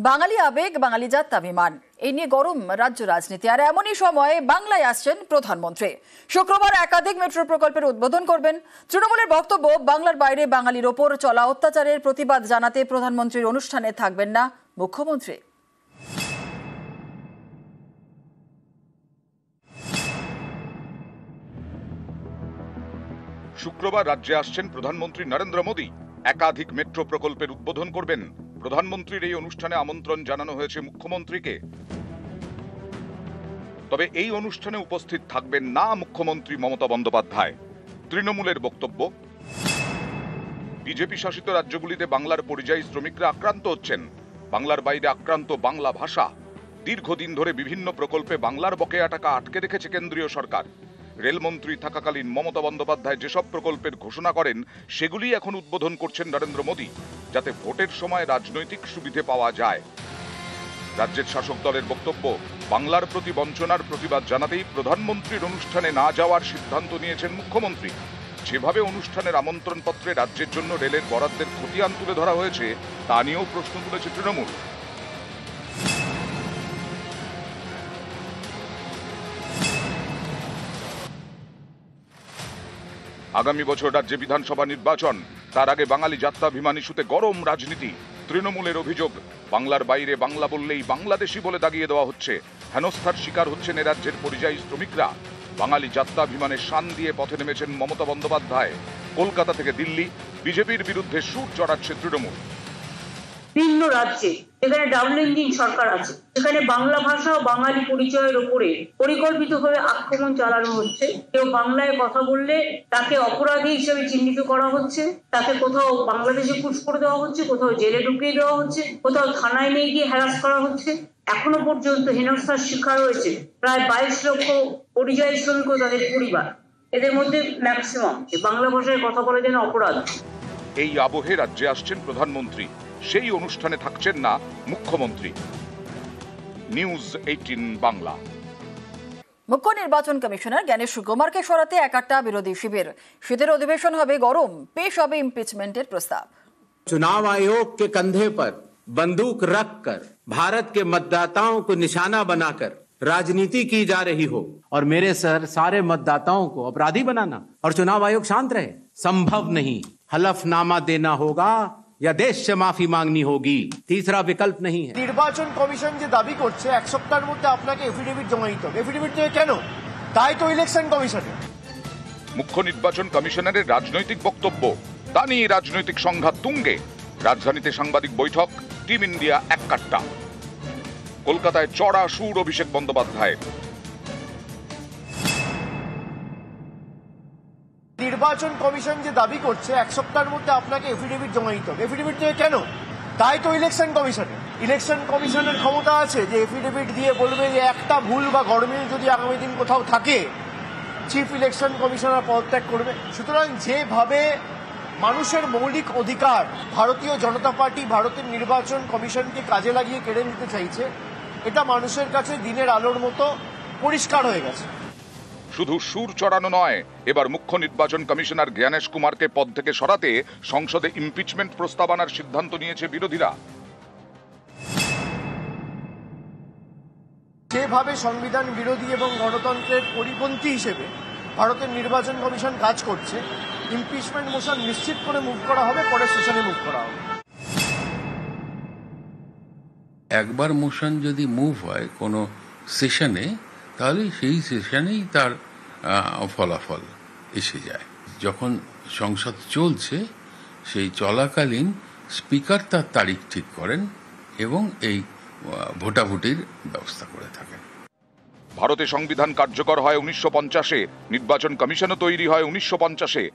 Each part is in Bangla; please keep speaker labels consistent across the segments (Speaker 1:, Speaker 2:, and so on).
Speaker 1: বাঙালি আবেগ, বাঙালি জাত্যাভিমান, এই নিয়ে গরম রাজ্য রাজনীতি। আর এমনই সময়ে বাংলায় আসছেন প্রধানমন্ত্রী। শুক্রবার একাধিক মেট্রো প্রকল্পের উদ্বোধন করবেন। তৃণমূলের বক্তব্য, বাংলার বাইরে বাঙালির ওপর চলা অত্যাচারের প্রতিবাদ জানাতে প্রধানমন্ত্রীর অনুষ্ঠানে থাকবেন না মুখ্যমন্ত্রী।
Speaker 2: শুক্রবার রাজ্যে আসছেন প্রধানমন্ত্রী নরেন্দ্র মোদী। একাধিক মেট্রো প্রকল্পের উদ্বোধন করবেন। প্রধানমন্ত্রীর এই অনুষ্ঠানে আমন্ত্রণ জানানো হয়েছে মুখ্যমন্ত্রীকে। তবে এই অনুষ্ঠানে উপস্থিত থাকবেন না মুখ্যমন্ত্রী মমতা বন্দ্যোপাধ্যায়। তৃণমূলের বক্তব্য, বিজেপি শাসিত রাজ্যগুলিতে বাংলার পরিযায়ী শ্রমিকরা আক্রান্ত হচ্ছেন। বাংলার বাইরে আক্রান্ত বাংলা ভাষা। দীর্ঘদিন ধরে বিভিন্ন প্রকল্পে বাংলার বকেয়া টাকা আটকে রেখেছে কেন্দ্রীয় সরকার। রেলমন্ত্রী থাকাকালীন মমতা বন্দ্যোপাধ্যায় যেসব প্রকল্পের ঘোষণা করেন সেগুলি এখন উদ্বোধন করছেন নরেন্দ্র মোদী, যাতে ভোটের সময় রাজনৈতিক সুবিধে পাওয়া যায়। রাজ্যের শাসক দলের বক্তব্য, বাংলার প্রতি বঞ্চনার প্রতিবাদ জানাতেই প্রধানমন্ত্রীর অনুষ্ঠানে না যাওয়ার সিদ্ধান্ত নিয়েছেন মুখ্যমন্ত্রী। যেভাবে অনুষ্ঠানের আমন্ত্রণপত্রে রাজ্যের জন্য রেলের বরাদ্দের খতিয়ান তুলে ধরা হয়েছে তা নিয়েও প্রশ্ন তুলেছে তৃণমূল। আগামী বছর রাজ্যে বিধানসভা নির্বাচন, তার আগে বাঙালি জাত্যাভিমান ইস্যুতে গরম রাজনীতি। তৃণমূলের অভিযোগ, বাংলার বাইরে বাংলা বললেই বাংলাদেশি বলে দাগিয়ে দেওয়া হচ্ছে। হেনস্থার শিকার হচ্ছেন এ রাজ্যের পরিযায়ী শ্রমিকরা। বাঙালি জাত্যাভিমানের শান দিয়ে পথে নেমেছেন মমতা বন্দ্যোপাধ্যায়। কলকাতা থেকে দিল্লি, বিজেপির বিরুদ্ধে সুর চড়াচ্ছে তৃণমূল।
Speaker 3: ভিন্ন রাজ্যে যেখানে ডাবল ইঞ্জিন সরকার আছে, সেখানে বাংলা ভাষা ও বাঙালি পরিচয়ের উপরে পরিকল্পিতভাবে আক্রমণ চালানো হচ্ছে। কেউ বাংলায় কথা বললে তাকে অপরাধী হিসেবে চিহ্নিত করা হচ্ছে, তাকে কোথাও বাংলাদেশে পুশ করে দেওয়া হচ্ছে, কোথাও জেলে ঢুকিয়ে দেওয়া হচ্ছে, কোথাও থানায় নিয়ে গিয়ে হ্যারাস করা হচ্ছে। এখনো পর্যন্ত হেনস্থার শিকার হয়েছে প্রায় 22 লক্ষ পরিযায়ী শ্রমিক ও তাদের পরিবার। এদের মধ্যে ম্যাক্সিমাম বাংলা ভাষায় কথা বলা যেন অপরাধ।
Speaker 2: এই আবহে রাজ্যে আসছেন প্রধানমন্ত্রী, সেই অনুষ্ঠানে থাকছেন না মুখ্যমন্ত্রী। নিউজ 18 বাংলা।
Speaker 1: মুখ্য নির্বাচন কমিশনার জ্ঞানেশ কুমারকে সরাতে একাট্টা বিরোধী শিবির। শীতের অধিবেশন হবে গরম, পেশ হবে ইমপিচমেন্টের প্রস্তাব।
Speaker 4: चुनाव आयोग के कंधे पर बंदूक रखकर भारत के मतदाताओं को निशाना बनाकर राजनीति की जा रही हो और मेरे सर सारे मतदाताओं को अपराधी बनाना और चुनाव आयोग शांत रहे, संभव नहीं। हलफनामा देना होगा या देश से माफी मांगनी होगी, तीसरा विकल्प नहीं है।
Speaker 5: নির্বাচন কমিশন যে দাবি করছে এক সপ্তাহের মধ্যে আপনাকে এফিডেভিট জমা দিতে হবে, এফিডেভিট দেবে কেন? তাই তো ইলেকশন কমিশনে।
Speaker 2: মুখ্য নির্বাচন কমিশনারের রাজনৈতিক বক্তব্য, তা নিয়ে রাজনৈতিক সংঘাত তুঙ্গে। রাজধানীতে সাংবাদিক বৈঠক, টিম ইন্ডিয়া এক কাট্টা। কলকাতায় চড়া সুর অভিষেক বন্দ্যোপাধ্যায়ের।
Speaker 5: নির্বাচন কমিশন যে দাবি করছে এক সপ্তাহের মধ্যে আপনাকে এফিডেভিট জমা দিতে হবে, এফিডেভিট দেবে কেন? তাই তো ইলেকশন কমিশনে। ইলেকশন কমিশনের ক্ষমতা আছে যে এফিডেভিট দিয়ে বলবে যে একটা ভুল বা গরমিল যদি আগামী দিন কোথাও থাকে, চিফ ইলেকশন কমিশনার পদত্যাগ করবে। সুতরাং যেভাবে মানুষের মৌলিক অধিকার ভারতীয় জনতা পার্টি ভারতের নির্বাচন কমিশনকে কাজে লাগিয়ে কেড়ে নিতে চাইছে, এটা মানুষের কাছে দিনের আলোর মতো পরিষ্কার হয়ে গেছে।
Speaker 2: শুধু সুর চড়ানো নয়, এবার মুখ্য নির্বাচন কমিশনার জ্ঞানেশ কুমারকে পদ থেকে সরাতে সংসদে ইমপিচমেন্ট প্রস্তাব আনার সিদ্ধান্ত নিয়েছে বিরোধীরা।
Speaker 5: যেভাবে সংবিধান বিরোধী এবং গণতন্ত্রের পরিপন্থী হিসেবে ভারতের নির্বাচন কমিশন কাজ করছে, ইমপিচমেন্ট মোশন নিশ্চিত করে মুভ করা হবে, পরের সেশনে মুভ করা হবে।
Speaker 6: একবার মোশন যদি মুভ হয় কোনো সেশনে, তাহলে সেই সেশনেই তার ফলাফল এসে যায়। যখন সংসদ চলছে, সেই চলাকালীন স্পিকার তার তারিখ ঠিক করেন এবং এই ভোটাভুটির ব্যবস্থা করে থাকেন।
Speaker 2: ভারতে সংবিধান কার্যকর হয় 1950-এ, নির্বাচন কমিশনও তৈরি হয় 1950-এ।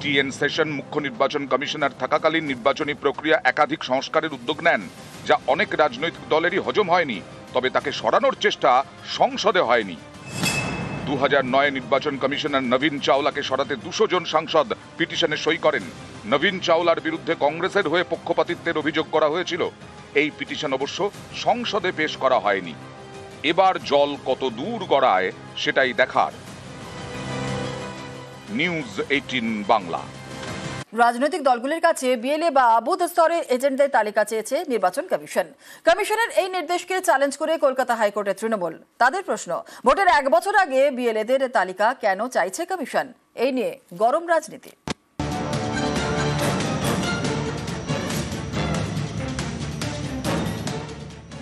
Speaker 2: টিএন সেশন মুখ্য নির্বাচন কমিশনার থাকাকালীন নির্বাচনী প্রক্রিয়া একাধিক সংস্কারের উদ্যোগ নেন, যা অনেক রাজনৈতিক দলেরই হজম হয়নি। তবে তাকে সরানোর চেষ্টা সংসদে হয়নি। 2009 নির্বাচন কমিশনার নবীন চাওলাকে সরাতে 200 জন সাংসদ পিটিশনে সই করেন। নবীন চাওলার বিরুদ্ধে কংগ্রেসের হয়ে পক্ষপাতিত্বের অভিযোগ করা হয়েছিল। এই পিটিশন অবশ্য সংসদে পেশ করা হয়নি। এবার জল কত দূর গড়ায় সেটাই দেখার। নিউজ 18 বাংলা।
Speaker 1: রাজনৈতিক দলগুলির কাছে বিএলএ বা বুথ স্তরের এজেন্টদের তালিকা চেয়েছে নির্বাচন কমিশন। কমিশনের এই নির্দেশকে চ্যালেঞ্জ করে কলকাতা হাইকোর্টের তৃণমূল। তাদের প্রশ্ন, ভোটের 1 বছর আগে বিএলএদের তালিকা কেন চাইছে কমিশন? এই নিয়ে গরম রাজনীতি।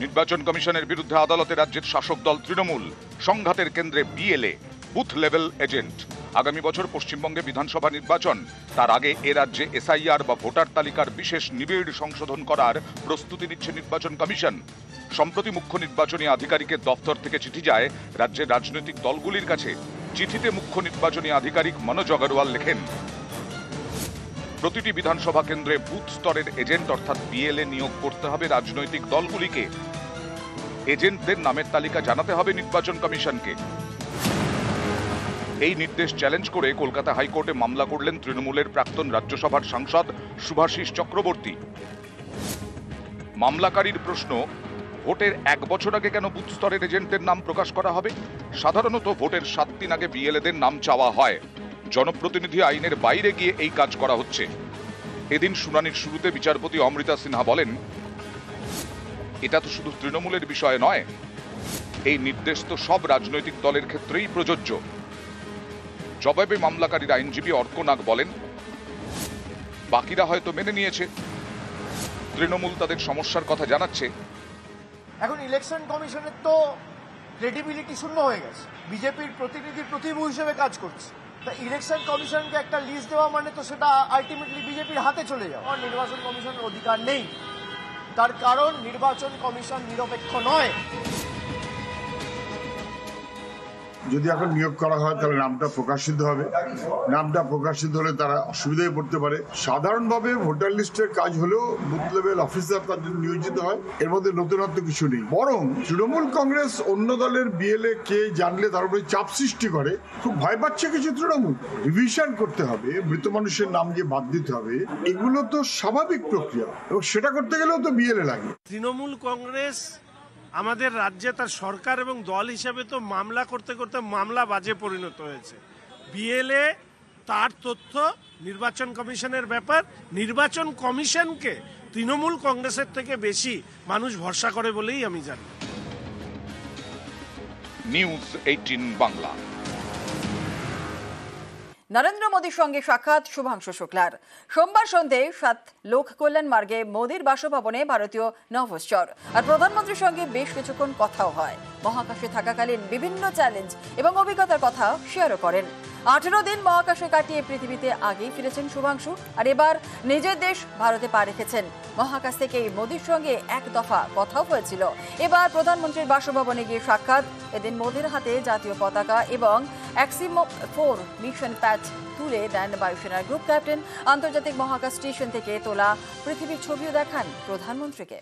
Speaker 2: নির্বাচন কমিশনের বিরুদ্ধে আদালতে রাজ্যের শাসক দল তৃণমূল। সংঘাতের কেন্দ্রে বিএলএ, বুথ লেভেল এজেন্ট। আগামী বছর পশ্চিমবঙ্গে বিধানসভা নির্বাচন, তার আগে এ রাজ্যে এসআইআর বা ভোটার তালিকার বিশেষ নিবিড় সংশোধন করার প্রস্তুতি নিচ্ছে নির্বাচন কমিশন। সম্প্রতি মুখ্য নির্বাচনী আধিকারিকের দফতর থেকে চিঠি যায় রাজ্যের রাজনৈতিক দলগুলির কাছে। চিঠিতে মুখ্য নির্বাচনী আধিকারিক মনোজ আগরওয়াল লেখেন, প্রতিটি বিধানসভা কেন্দ্রে বুথ স্তরের এজেন্ট অর্থাৎ বিএলএ নিয়োগ করতে হবে রাজনৈতিক দলগুলিকে। এজেন্টদের নামের তালিকা জানাতে হবে নির্বাচন কমিশনকে। এই নির্দেশ চ্যালেঞ্জ করে কলকাতা হাইকোর্টে মামলা করলেন তৃণমূলের প্রাক্তন রাজ্যসভার সাংসদ শুভাশিস চক্রবর্তী। মামলাকারীর প্রশ্ন, ভোটের 1 বছর আগে কেন বুথ স্তরের এজেন্টদের নাম প্রকাশ করা হবে? সাধারণত ভোটের 7 দিন আগে বিএলএদের নাম চাওয়া হয়। জনপ্রতিনিধি আইনের বাইরে গিয়ে এই কাজ করা হচ্ছে। এদিন শুনানির শুরুতে বিচারপতি অমৃতা সিনহা বলেন, এটা তো শুধু তৃণমূলের বিষয় নয়, এই নির্দেশ তো সব রাজনৈতিক দলের ক্ষেত্রেই প্রযোজ্য। জবাবে মামলাকারীর আইনজীবী অর্ক নাগ বলেন, বাকিরা হয়তো মেনে নিয়েছে, তৃণমূল তাদের সমস্যার কথা জানাচ্ছে।
Speaker 5: এখন ইলেকশন কমিশনের তো ক্রেডিবিলিটি শূন্য হয়ে গেছে, বিজেপির প্রতিনিধির প্রতিভূ হিসেবে কাজ করছে। তা ইলেকশন কমিশনকে একটা লিস্ট দেওয়া মানে তো সেটা আলটিমেটলি বিজেপির হাতে চলে যাওয়া। নির্বাচন কমিশনের অধিকার নেই, তার কারণ নির্বাচন কমিশন নিরপেক্ষ নয়।
Speaker 7: যদি এখন নিয়োগ করা হয় তাহলে নামটা প্রকাশিত হবে, নামটা প্রকাশিত হলে তারা অসুবিধায় পড়তে পারে। সাধারণভাবে ভোটার লিস্টের কাজ হলেও বুথ লেভেল অফিসার তার জন্য নিয়োজিত হয়, এর মধ্যে নতুনত্ব কিছু নেই। বরং তৃণমূল কংগ্রেস অন্য দলের বিএলএ কে জানলে তার উপরে চাপ সৃষ্টি করে, খুব ভয় পাচ্ছে কিছু তৃণমূল। রিভিশন করতে হবে, মৃত মানুষের নাম যে বাদ দিতে হবে, এগুলো তো স্বাভাবিক প্রক্রিয়া, এবং সেটা করতে গেলেও তো বিএলএ লাগে।
Speaker 8: তৃণমূল কংগ্রেস আমাদের রাজ্যে তার সরকার এবং দল হিসাবে তো মামলা করতে করতে মামলা বাজে পরিণত হয়েছে। বিএলএ তার তথ্য নির্বাচন কমিশনের ব্যাপার। নির্বাচন কমিশনকে তৃণমূল কংগ্রেসের থেকে বেশি মানুষ ভরসা করে বলেই আমি জানি।
Speaker 2: নিউজ 18 বাংলা।
Speaker 1: নরেন্দ্র মোদীর সঙ্গে সাক্ষাৎ শুভাংশু শুক্লার। সোমবার সন্ধে 7 লোক কল্যাণ মার্গে মোদীর বাসভবনে ভারতীয় নভশ্চর। আর প্রধানমন্ত্রীর সঙ্গে বেশ কিছুক্ষণ কথাও হয়। মহাকাশে থাকাকালীন বিভিন্ন চ্যালেঞ্জ এবং অভিজ্ঞতার কথা শেয়ারও করেন। 18 দিন মহাকাশে কাটিয়ে পৃথিবীতে আগেই ফিরেছেন শুভাংশু, আর এবার নিজের দেশ ভারতে পা রেখেছেন। মহাকাশ থেকেই মোদীর সঙ্গে এক দফা কথাও হয়েছিল। এবার প্রধানমন্ত্রীর বাসভবনে গিয়ে সাক্ষাৎ। এদিন মোদীর হাতে জাতীয় পতাকা এবং এক্সিমো 4 মিশন প্যাচ তুলে দেন বায়ুসেনার গ্রুপ ক্যাপ্টেন। আন্তর্জাতিক মহাকাশ স্টেশন থেকে তোলা পৃথিবীর ছবিও দেখান প্রধানমন্ত্রীকে।